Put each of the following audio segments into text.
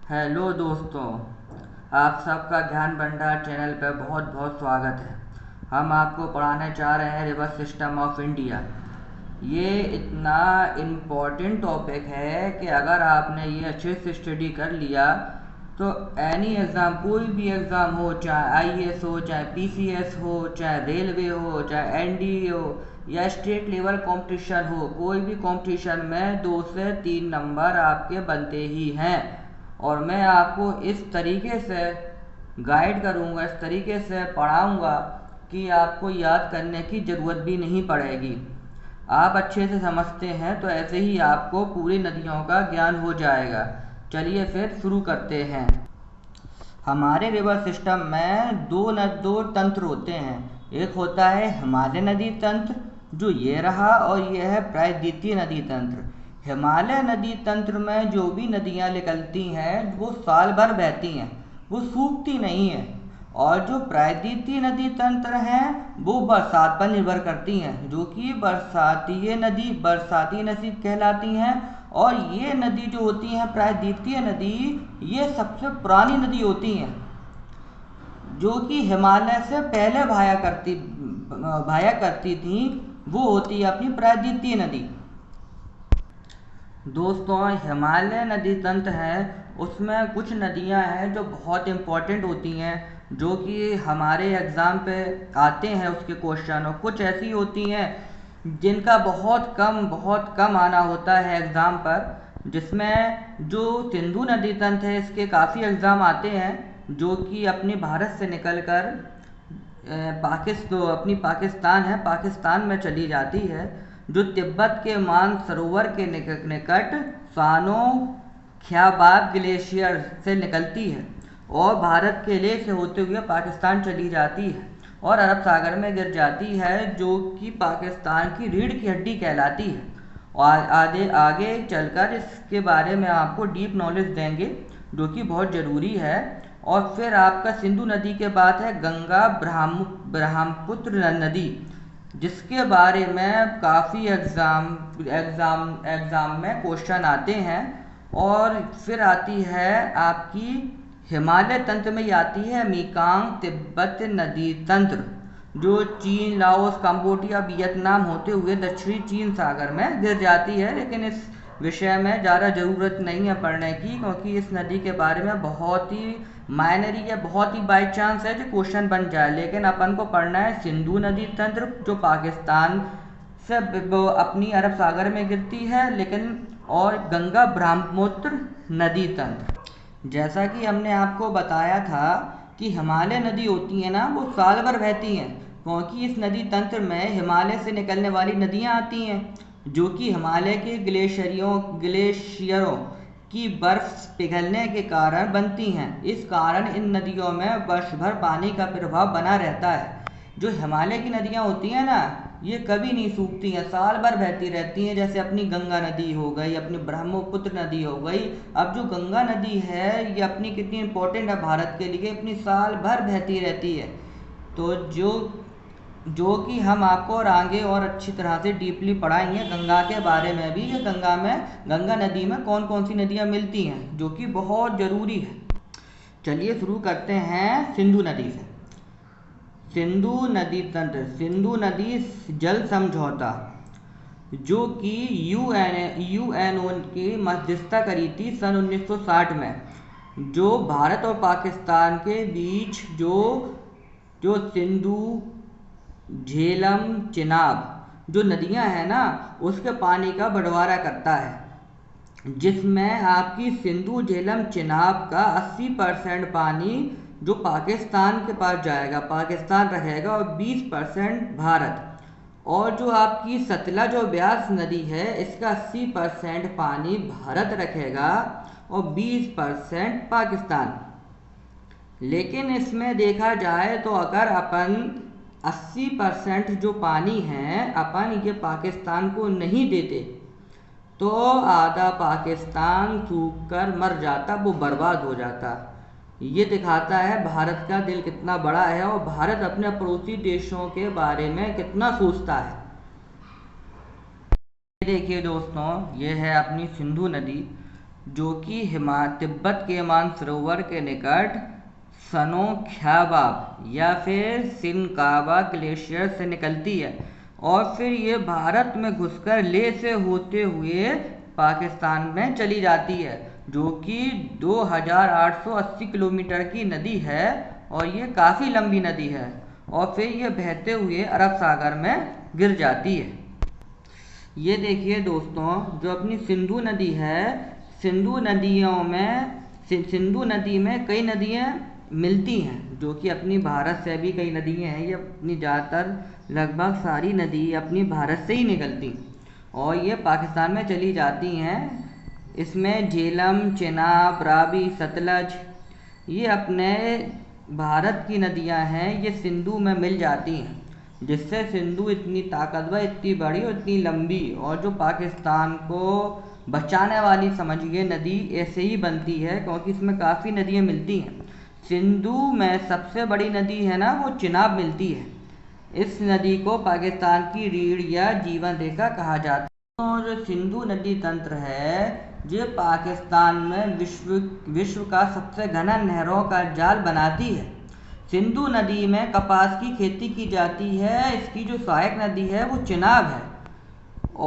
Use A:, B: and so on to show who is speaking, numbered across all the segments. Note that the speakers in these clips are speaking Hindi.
A: हेलो दोस्तों, आप सबका ज्ञान भंडार चैनल पर बहुत बहुत स्वागत है। हम आपको पढ़ाने जा रहे हैं रिवर सिस्टम ऑफ इंडिया। ये इतना इम्पोर्टेंट टॉपिक है कि अगर आपने ये अच्छे से स्टडी कर लिया तो एनी एग्ज़ाम, कोई भी एग्ज़ाम हो, चाहे आईएएस हो, चाहे पीसीएस हो, चाहे रेलवे हो, चाहे एनडीए हो या स्टेट लेवल कंपटीशन हो, कोई भी कंपटीशन में 2 से 3 नंबर आपके बनते ही हैं। और मैं आपको इस तरीके से गाइड करूँगा, इस तरीके से पढ़ाऊँगा कि आपको याद करने की ज़रूरत भी नहीं पड़ेगी। आप अच्छे से समझते हैं तो ऐसे ही आपको पूरी नदियों का ज्ञान हो जाएगा। चलिए फिर शुरू करते हैं। हमारे रिवर सिस्टम में दो तंत्र होते हैं। एक होता है हिमालय नदी तंत्र, जो ये रहा, और यह है प्रायद्वीपीय नदी तंत्र। हिमालय नदी तंत्र में जो भी नदियाँ निकलती हैं वो साल भर बहती हैं, वो सूखती नहीं हैं। और जो प्रायद्वीपीय नदी तंत्र हैं वो बरसात पर निर्भर करती हैं, जो कि बरसाती नदी कहलाती हैं। और ये नदी जो होती हैं प्रायद्वीपीय नदी, ये सबसे पुरानी नदी होती हैं, जो कि हिमालय से पहले भाया करती थी। वो होती है अपनी प्रायद्वीपीय नदी। दोस्तों, हिमालय नदी तंत्र है, उसमें कुछ नदियां हैं जो बहुत इम्पोर्टेंट होती हैं, जो कि हमारे एग्ज़ाम पे आते हैं उसके क्वेश्चन। और कुछ ऐसी होती हैं जिनका बहुत कम आना होता है एग्ज़ाम पर, जिसमें जो सिंधु नदी तंत्र है इसके काफ़ी एग्ज़ाम आते हैं, जो कि अपने भारत से निकल कर अपनी पाकिस्तान में चली जाती है, जो तिब्बत के मानसरोवर के निकट सानो ख्याबाब ग्लेशियर से निकलती है और भारत के लेह से होते हुए पाकिस्तान चली जाती है और अरब सागर में गिर जाती है, जो कि पाकिस्तान की रीढ़ की हड्डी कहलाती है। और आगे चलकर इसके बारे में आपको डीप नॉलेज देंगे, जो कि बहुत ज़रूरी है। और फिर आपका सिंधु नदी के बाद है गंगा ब्रह्मपुत्र नदी, जिसके बारे में काफ़ी एग्ज़ाम में क्वेश्चन आते हैं। और फिर आती है आपकी हिमालय तंत्र में ही आती है मेकांग तिब्बत नदी तंत्र, जो चीन, लाओस, कंबोडिया, वियतनाम होते हुए दक्षिणी चीन सागर में गिर जाती है। लेकिन इस विषय में ज़्यादा ज़रूरत नहीं है पढ़ने की, क्योंकि इस नदी के बारे में बहुत ही माइनरी है, बहुत ही बाई चांस है जो क्वेश्चन बन जाए। लेकिन अपन को पढ़ना है सिंधु नदी तंत्र, जो पाकिस्तान से अपनी अरब सागर में गिरती है, लेकिन और गंगा ब्रह्मपुत्र नदी तंत्र। जैसा कि हमने आपको बताया था कि हिमालय नदी होती है ना, वो साल भर बहती हैं, क्योंकि इस नदी तंत्र में हिमालय से निकलने वाली नदियाँ आती हैं, जो कि हिमालय के ग्लेशियरों की बर्फ पिघलने के कारण बनती हैं। इस कारण इन नदियों में वर्ष भर पानी का प्रवाह बना रहता है। जो हिमालय की नदियाँ होती हैं ना, ये कभी नहीं सूखती हैं, साल भर बहती रहती हैं। जैसे अपनी गंगा नदी हो गई, अपनी ब्रह्मपुत्र नदी हो गई। अब जो गंगा नदी है ये अपनी कितनी इम्पोर्टेंट है भारत के लिए, अपनी साल भर बहती रहती है। तो जो कि हम आपको और आगे और अच्छी तरह से डीपली पढ़ाएंगे गंगा के बारे में भी। ये गंगा नदी में कौन कौन सी नदियाँ मिलती हैं, जो कि बहुत ज़रूरी है। चलिए शुरू करते हैं सिंधु नदी से। सिंधु नदी तंत्र, सिंधु नदी जल समझौता, जो कि यूएनओ की मध्यस्थता करी थी सन 1960 में, जो भारत और पाकिस्तान के बीच जो सिंधु, झेलम, चिनाब जो नदियां हैं ना, उसके पानी का बंटवारा करता है, जिसमें आपकी सिंधु, झेलम, चिनाब का 80% पानी जो पाकिस्तान के पास जाएगा, पाकिस्तान रहेगा, और 20% भारत। और जो आपकी सतलज और ब्यास नदी है, इसका 80% पानी भारत रखेगा और 20% पाकिस्तान। लेकिन इसमें देखा जाए तो अगर अपन 80% जो पानी है अपन ये पाकिस्तान को नहीं देते, तो आधा पाकिस्तान सूख कर मर जाता, वो बर्बाद हो जाता। ये दिखाता है भारत का दिल कितना बड़ा है और भारत अपने पड़ोसी देशों के बारे में कितना सोचता है। देखिए दोस्तों, ये है अपनी सिंधु नदी, जो कि तिब्बत के मानसरोवर के निकट सनो ख्याबाब या फिर सिनकाबा ग्लेशियर से निकलती है और फिर ये भारत में घुसकर लेह से होते हुए पाकिस्तान में चली जाती है, जो कि 2880 किलोमीटर की नदी है और ये काफ़ी लंबी नदी है और फिर ये बहते हुए अरब सागर में गिर जाती है। ये देखिए दोस्तों, जो अपनी सिंधु नदी है, सिंधु नदी में कई नदियाँ मिलती हैं, जो कि अपनी भारत से भी कई नदियाँ हैं। ये अपनी ज़्यादातर लगभग सारी नदी अपनी भारत से ही निकलती और ये पाकिस्तान में चली जाती हैं। इसमें झेलम, चेनाब, रावी, सतलज ये अपने भारत की नदियाँ हैं, ये सिंधु में मिल जाती हैं, जिससे सिंधु इतनी ताकतवर, इतनी बड़ी और इतनी लंबी और जो पाकिस्तान को बचाने वाली समझिए नदी ऐसे ही बनती है, क्योंकि इसमें काफ़ी नदियाँ मिलती हैं। सिंधु में सबसे बड़ी नदी है ना, वो चिनाब मिलती है। इस नदी को पाकिस्तान की रीढ़ या जीवन रेखा कहा जाता है। और जो सिंधु नदी तंत्र है, ये पाकिस्तान में विश्व का सबसे घना नहरों का जाल बनाती है। सिंधु नदी में कपास की खेती की जाती है। इसकी जो सहायक नदी है वो चिनाब है।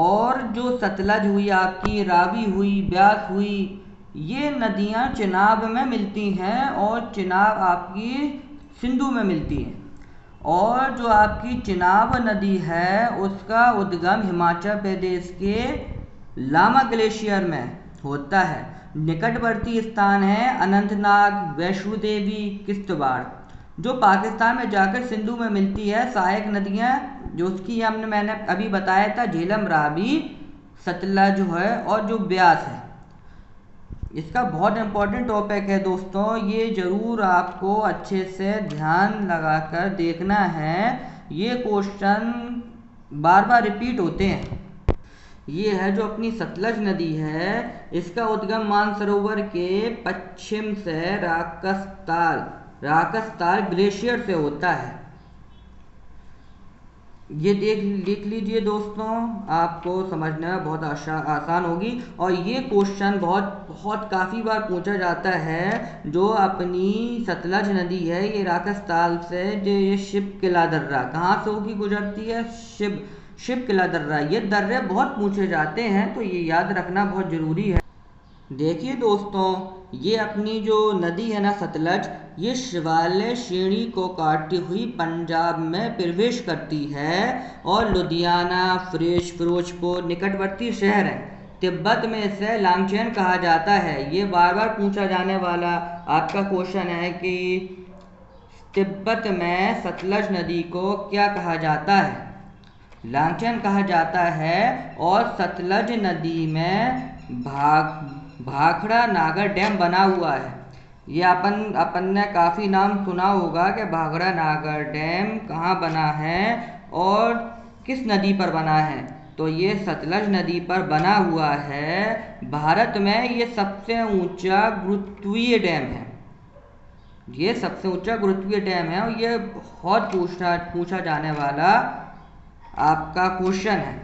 A: और जो सतलज हुई, आपकी रावी हुई, ब्यास हुई, ये नदियाँ चिनाब में मिलती हैं और चिनाब आपकी सिंधु में मिलती है। और जो आपकी चिनाब नदी है उसका उद्गम हिमाचल प्रदेश के लामा ग्लेशियर में होता है। निकटवर्ती स्थान है अनंतनाग, वैष्णो देवी, किश्तवाड़, जो पाकिस्तान में जाकर सिंधु में मिलती है। सहायक नदियाँ जो उसकी मैंने अभी बताया था, झेलम, रावी, सतलज है और जो ब्यास है। इसका बहुत इम्पोर्टेंट टॉपिक है दोस्तों, ये ज़रूर आपको अच्छे से ध्यान लगाकर देखना है। ये क्वेश्चन बार बार रिपीट होते हैं। ये है जो अपनी सतलज नदी है, इसका उद्गम मानसरोवर के पश्चिम से राकसताल ग्लेशियर से होता है। ये देख लीजिए दोस्तों, आपको समझने में बहुत आसान होगी। और ये क्वेश्चन बहुत काफ़ी बार पूछा जाता है। जो अपनी सतलज नदी है, ये राकसताल से जो ये शिव किला दर्रा कहाँ से होगी गुजरती है, शिव किला दर्रा। ये दर्रे बहुत पूछे जाते हैं, तो ये याद रखना बहुत ज़रूरी है। देखिए दोस्तों, ये अपनी जो नदी है ना सतलज, ये शिवालय श्रेणी को काटती हुई पंजाब में प्रवेश करती है और लुधियाना, फिरोजपुर निकटवर्ती शहर है। तिब्बत में इसे लांगचेन कहा जाता है। ये बार बार पूछा जाने वाला आपका क्वेश्चन है कि तिब्बत में सतलज नदी को क्या कहा जाता है, लांगचेन कहा जाता है। और सतलज नदी में भाखड़ा नागर डैम बना हुआ है। ये अपन ने काफ़ी नाम सुना होगा कि भाखड़ा नागर डैम कहाँ बना है और किस नदी पर बना है। तो ये सतलज नदी पर बना हुआ है। भारत में ये सबसे ऊंचा गुरुत्वीय डैम है। ये सबसे ऊंचा गुरुत्वीय डैम है और ये बहुत पूछा जाने वाला आपका क्वेश्चन है।